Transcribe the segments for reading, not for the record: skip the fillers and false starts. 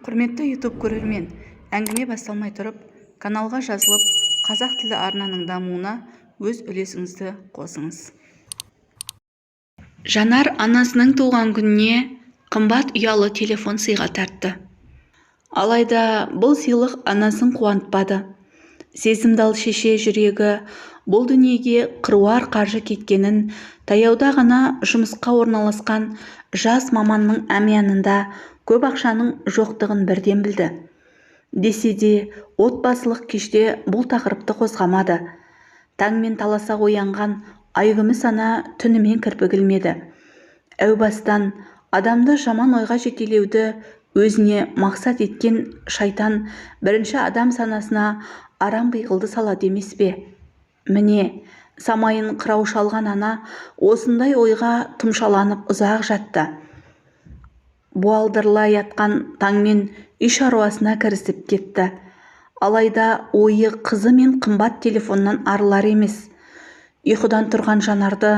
Құрметті YouTube көрермен, әңгіме басталмай тұрып, каналға жазылып, қазақ тілі арнаның дамуына өз үлесіңізді қосыңыз. Жанар анасының туған күніне қымбат ұялы телефон сыйға тартты. Алайда бұл сыйлық анасын қуантпады. Сезімдал шеше жүрегі бұл дүниеге қыруар қаржы кеткенін таяуда ғана жұмысқа орналасқан жас маманның әмиянында көп ақшаның жоқтығын бірден білді. Десе де отбасылық кеште бұл тақырыпты қозғамады. Таңмен таласа оянған айгүміс ана түнімен кірпік ілмеді. Әу бастан адамды жаман ойға жетелеуді өзіне мақсат еткен шайтан бірінші адам санасына арам пиғылды салады емес пе? Міне, самайын қырау шалған ана осындай ойға тұмшаланып ұзақ жатты. Буалдырыла ятқан таңмен үй шаруасына кірісіп кетті. Алайда ойы қызы мен қымбат телефоннан арылар емес. Ұйқыдан тұрған Жанарды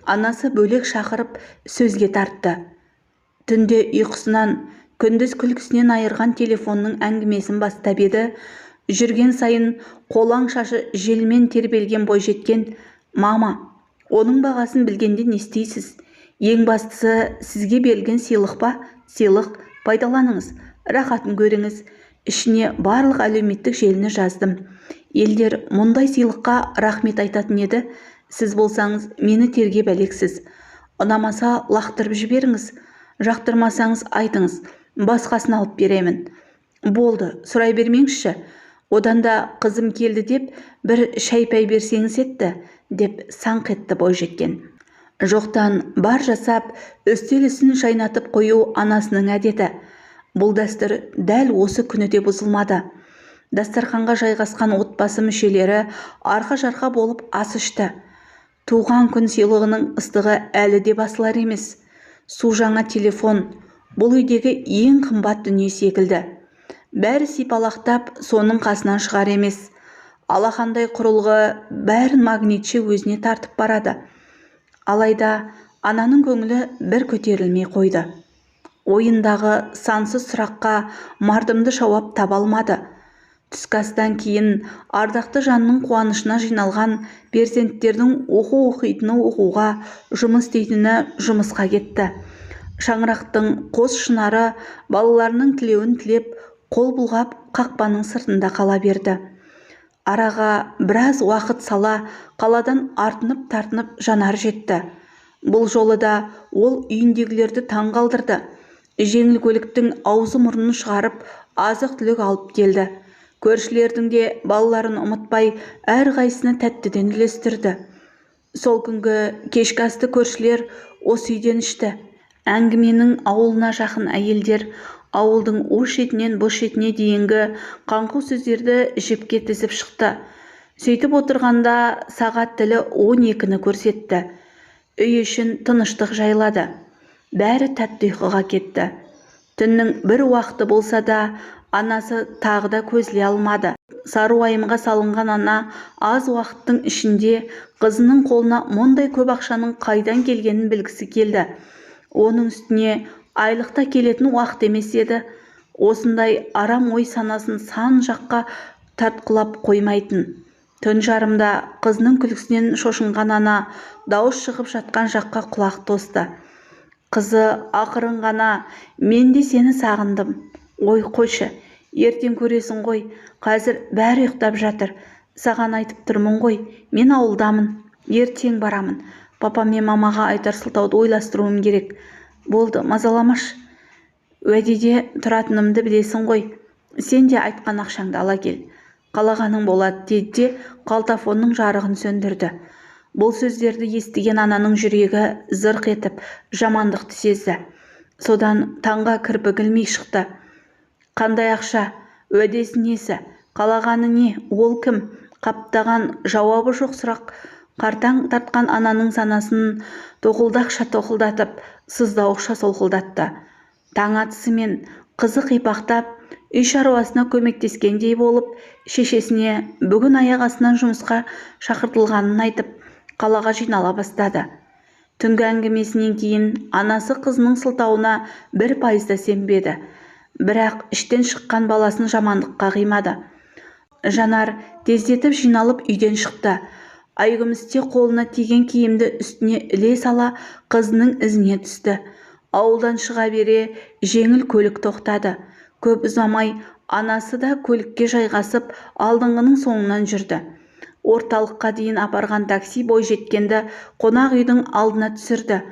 анасы бөлек шақырып сөзге тартты. Түнде ұйқысынан, күндіз күлкісінен айырған телефонның әңгімесін бастап еді, жүрген сайын қолаң шашы желмен тербелген бойжеткен: «Мама, оның бағасын білгенде не істейсіз? Ең бастысы сізге берілген сыйлық па? Сыйлық, пайдаланыңыз, рахатын көріңіз». Ішіне барлық әлеуметтік желіні жаздым. Елдер мұндай сыйлыққа рахмет айтатын еді. Сіз болсаңыз мені тергеп әлексіз. Ұнамаса лақтырып жіберіңіз. Жақтырмасаңыз айтыңыз, басқасын алып беремін. Болды, сұрай бермеңізші. Одан да қызым келді деп бір шай-пәй берсеңіз етті, деп саңқ етті бойжеткен. Жоқтан бар жасап, үстел ісін шайнатып қою анасының әдеті. Бұл дәстүр дәл осы күні де бұзылмады. Дастарханға жайғасқан отбасы мүшелері арқа-жарқа болып ас ішті. Туған күн сыйлығының ыстығы әлі де басылар емес. Су жаңа телефон бұл үйдегі ең қымбат дүние секілді. Бәрі сипалақтап соның қасынан шығар емес. Алақандай құрылғы бәрін магнитше өзіне тартып барады. Алайда ананың көңілі бір көтерілмей қойды. Ойындағы сансыз сұраққа мардымды жауап таба алмады. Түскі астан кейін ардақты жанның қуанышына жиналған перзенттердің оқитыны оқуға, жұмыс істейтіні жұмысқа кетті. Шаңырақтың қос шынары балаларының тілеуін тілеп, қол бұлғап қақпаның сыртында қала берді. Араға біраз уақыт сала қаладан артынып-тартынып Жанар жетті. Бұл жолы да ол үйіндегілерді таң қалдырды. Жеңіл көліктің аузы мұрнын шығарып, азық-түлік алып келді. Көршілердің де балаларын ұмытпай әрқайсыны тәттіден үлестірді. Сол күнгі кешкі асты көршілер осы үйден ішті. Әңгіменің ауылына жақын әйелдер ауылдың о шетінен бұл шетіне дейінгі қаңқу сөздерді жіпке тізіп шықты. Сөйтіп отырғанда сағат тілі 12-ні көрсетті. Үй үшін тыныштық жайлады. Бәрі тәтті ұйқыға кетті. Түннің бір уақыты болса да анасы тағы да көзіле алмады. Сары уайымға салынған ана аз уақыттың ішінде қызының қолына мұндай көп ақшаның қайдан келгенін білгісі келді. Оның үстіне айлықта келетін уақыт емес еді. Осындай арам ой санасын сан жаққа тартқылап қоймайтын. Түн жарымда қызының күлкісінен шошынған ана дауыс шығып жатқан жаққа құлақ тосты. Қызы ақырын ғана: «Мен де сені сағындым. Ой, қойшы, ертең көресің ғой, қазір бәрі ұйықтап жатыр. Саған айтып тұрмын ғой, мен ауылдамын, ертең барамын. Папа мен мамаға айтар сылтауды ойластыруым керек. Болды, мазаламаш. Уәдеде тұратынымды білесің ғой. Сен де айтқан ақшаңды ала кел. Қалағаның болады», деді де қалтафонның жарығын сөндірді. Бұл сөздерді естіген ананың жүрегі зырқ етіп, жамандықты сезді. Содан таңға кірпік ілмей шықты. «Қандай ақша? Уәдесі несі? Қалағаны не? Ол кім?» Қаптаған, жауабы жоқ сұрақ қартаң тартқан ананың санасын тоқылдақша тоқылдатып, сыздауықша солқылдатты. Таң атысымен қызы қипақтап, үй шаруасына көмектескендей болып, шешесіне бүгін аяқ астынан жұмысқа шақыртылғанын айтып, қалаға жинала бастады. Түнгі әңгімесінен кейін анасы қызының сылтауына 1% сенбеді. бірақ іштен шыққан баласын жамандыққа қимады. Жанар тездетіп жиналып үйден шықты. Айгүмісте қолына тиген киімді үстіне іле сала қызының ізіне түсті. Ауылдан шыға бере жеңіл көлік тоқтады. Көп ұзамай анасы да көлікке жайғасып алдыңғының соңынан жүрді. Орталыққа дейін апарған такси бойжеткенді қонақ үйдің алдына түсірді.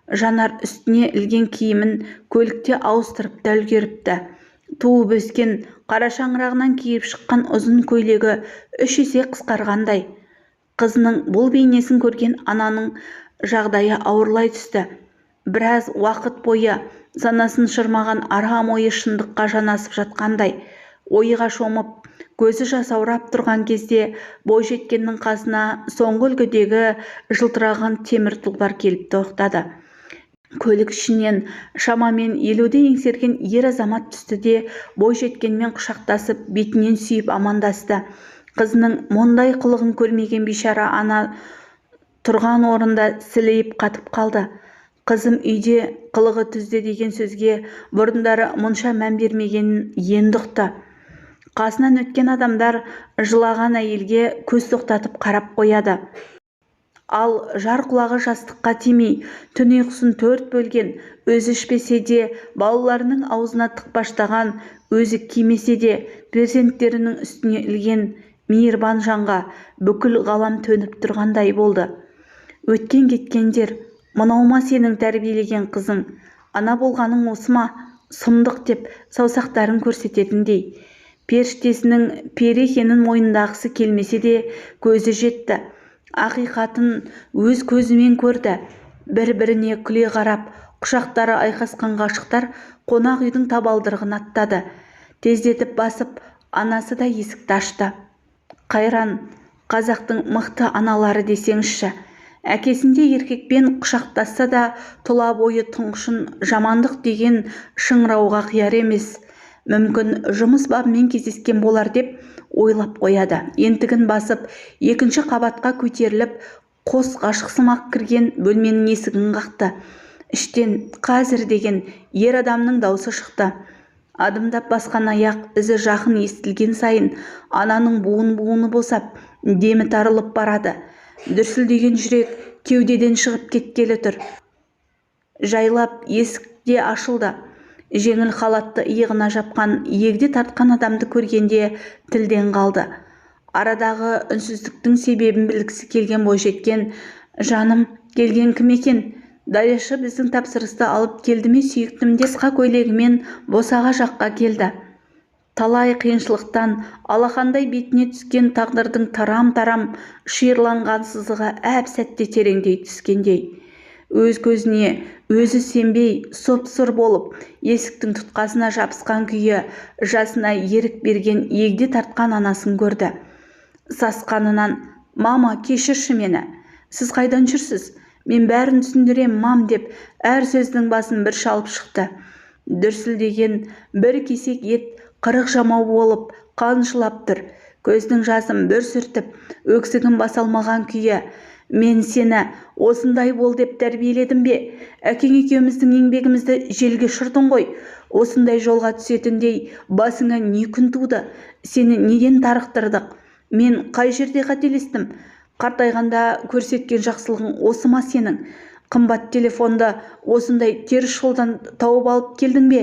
Жанар үстіне ілген киімін көлікте ауыстырып та үлгеріпті. Туып өскен қара шаңырағынан киіп шыққан ұзын көйлегі 3 есе қысқарғандай. Қызының бұл бейнесін көрген ананың жағдайы ауырлай түсті. Біраз уақыт бойы санасын шырмаған арам ойы шындыққа жанасып жатқандай. Ойға шомып, көзі жасаурап тұрған кезде бойжеткеннің қасына соңғы үлгідегі жылтыраған темір тұлпар келіп тоқтады. Көлік ішінен шамамен 50-де еңсерген ер азамат түсті де бойжеткенмен құшақтасып бетінен сүйіп амандасты. Қызының мұндай қылығын көрмеген бейшара ана тұрған орында сілейіп қатып қалды. Қызым үйде, қылығы түзде деген сөзге бұрындары мұнша мән бермегенін енді ұқты. Қасынан өткен адамдар жылаған әйелге көз тоқтатып қарап қояды. Ал жар құлағы жастыққа тимей, түн ұйқысын 4 бөлген, өзі ішпесе де, балаларының аузына тықпаштаған, өзі кимесе де, перзенттерінің үстіне ілген мейірбан жанға бүкіл ғалам төніп тұрғандай болды. Өткен кеткендер, мынау ма сенің тәрбиелеген қызың, ана болғаның осы ма, сұмдық деп саусақтарын көрсететіндей. Періштесінің пері екенін мойындағысы келмесе де көзі жетті. Ақиқатын өз көзімен көрді. Бір-біріне күле қарап, құшақтары айқасқан ғашықтар қонақ үйдің табалдырығын аттады. Тездетіп басып, анасы да есікті ашты. Қайран, қазақтың мықты аналары десеңізші. Әкесінде еркекпен құшақтасса да тұла бойы тұңғышын жамандық деген шыңырауға қияр емес. Мүмкін жұмыс бабымен кездескен болар деп ойлап қояды. Ентігін басып, 2-ші қабатқа көтеріліп, қос ғашықсымақ кірген бөлменің есігін қақты. Іштен қазір деген ер адамның даусы шықты. Адымдап басқан аяқ ізі жақын естілген сайын ананың буын-буыны босап, демі тарылып барады. Дүрсілдеген жүрек кеудеден шығып кеткелі тұр. Жайлап есік де ашылды. Жеңіл халатты иығына жапқан, егде тартқан адамды көргенде тілден қалды. Арадағы үнсіздіктің себебін білгісі келген бойжеткен, жаным, келген кім екен? Дарияшы біздің тапсырысты алып келді ме сүйіктім деп қысқа көйлегімен босаға жаққа келді. Талай қиыншылықтан алақандай бетіне түскен тағдырдың тарам-тарам шиырланған сызығы әп сәтте тереңдей түскендей. Өз көзіне өзі сенбей, сұп-сұр болып, есіктің тұтқасына жабысқан күйі жасына ерік берген егде тартқан анасын көрді. Сасқанынан, мама, кешірші мені. Сіз қайдан жүрсіз? Мен бәрін түсіндірем, мам, деп әр сөздің басын бір шалып шықты. Дүрсілдеген бір кесек ет қырық жамау болып қаншылап тұр. Көздің жасын бір сүртіп, өксігін басалмаған күйі, мен сені осындай бол деп тәрбиеледім бе? Әкең екеуміздің еңбегімізді желге ұшырдың ғой. Осындай жолға түсетіндей басыңа не күн туды? Сені неден тарықтырдық? Мен қай жерде қателестім? Қартайғанда көрсеткен жақсылығың осы ма сенің? Қымбат телефонды осындай теріс жолдан тауып алып келдің бе?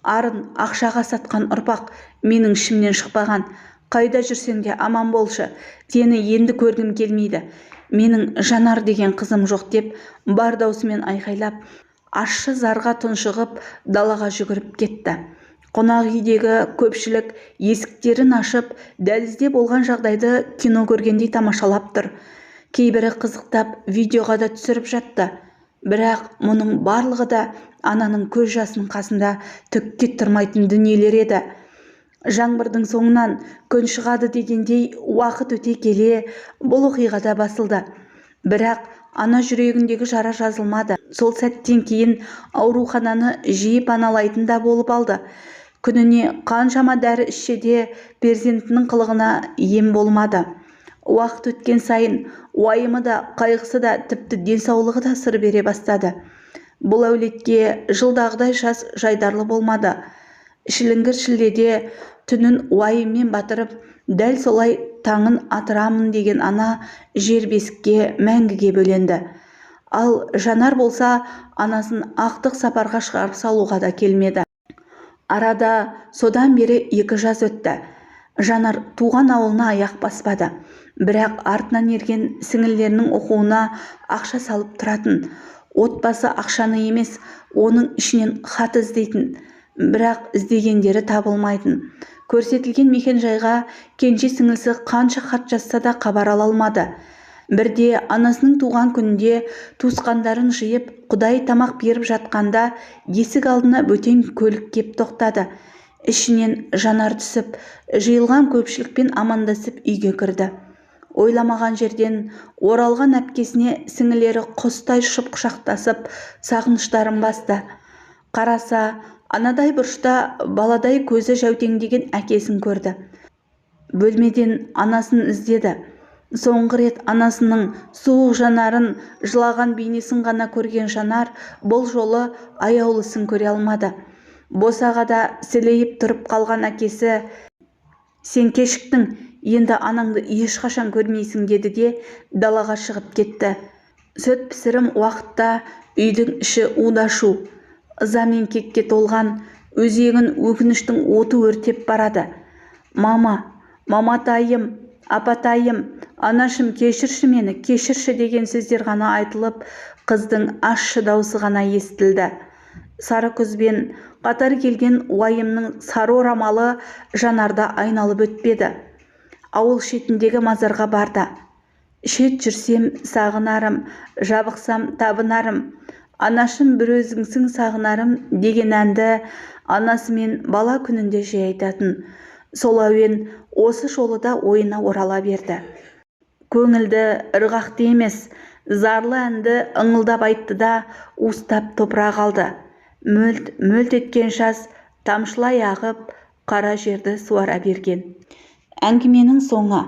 Арын ақшаға сатқан ұрпақ менің ішімнен шықпаған. Қайда жүрсең де аман болшы. Сені енді көргім келмейді. Менің Жанар деген қызым жоқ деп бар даусымен айқайлап, ащы зарға тұншығып далаға жүгіріп кетті. Қонақ үйдегі көпшілік есіктерін ашып, дәлізде болған жағдайды кино көргендей тамашалап тұр. Кейбірі қызықтап видеоға да түсіріп жатты. Бірақ мұның барлығы да ананың көз жасының қасында түкке тұрмайтын дүниелер еді. Жаңбырдың соңынан күн шығады дегендей уақыт өте келе бұл оқиғада басылды. Бірақ ана жүрегіндегі жара жазылмады. Сол сәттен кейін аурухананы жиі паналайтын да болып алды. Күніне қаншама дәрі ішсе де перзентінің қылығына ем болмады. Уақыт өткен сайын уайымы да, қайғысы да, тіпті денсаулығы да сыр бере бастады. Бұл әулетке жылдағыдай жас жайдарлы болмады. шіліңгір шілдеде түнін уайыммен батырып, дәл солай таңын атырамын деген ана жер бесікке мәңгіге бөленді. Ал Жанар болса, анасын ақтық сапарға шығарып салуға да келмеді. Арада содан бері 2 жаз өтті. Жанар туған ауылына аяқ баспады. Бірақ артынан ерген сіңілдерінің оқуына ақша салып тұратын. Отбасы ақшаны емес, оның ішінен хат іздейтін. Бірақ іздегендері табылмайтын. Көрсетілген мекен-жайға кенже сіңілісі қанша хат жазса да хабар ала алмады. Бірде анасының туған күнінде туысқандарын жиып, құдай тамақ беріп жатқанда есік алдына бөтен көлік кеп тоқтады. Ішінен Жанар түсіп, жиылған көпшілікпен амандасып үйге кірді. Ойламаған жерден оралған әпкесіне сіңілері құстай ұшып құшақтасып, сағыныштарын басты. Қараса, анадай бұрышта баладай көзі жәутеңдеген әкесін көрді. Бөлмеден анасын іздеді. Соңғы рет анасының суық жанарын, жылаған бейнесін ғана көрген Жанар бұл жолы аяулысын көре алмады. Босағада сілейіп тұрып қалған әкесі: «Сен кешіктің, енді анаңды ешқашан көрмейсің» деді де далаға шығып кетті. Сүт пісірім уақытта үйдің іші удашу, ыза мен кекке толған, өзегін өкініштің оты өртеп барады. Маматайым, апатайым, анашым кешірші мені, кешірші деген сөздер ғана айтылып, қыздың ащы даусы ғана естілді. Сары күзбен қатар келген уайымның сары орамалы Жанарда айналып өтпеді. Ауыл шетіндегі мазарға барды. Шет жүрсем сағынарым, жабықсам табынарым, анашым бір өзіңсің сағынарым деген әнді анасы мен бала күнінде жиі айтатын. Сол әуен осы жолы да ойына орала берді. Көңілді ырғақты емес, зарлы әнді ыңылдап айтты да уыстап топырақ алды. Мөлт еткен жаз тамшылай ағып, қара жерді суара берген. Әңгіменің соңы.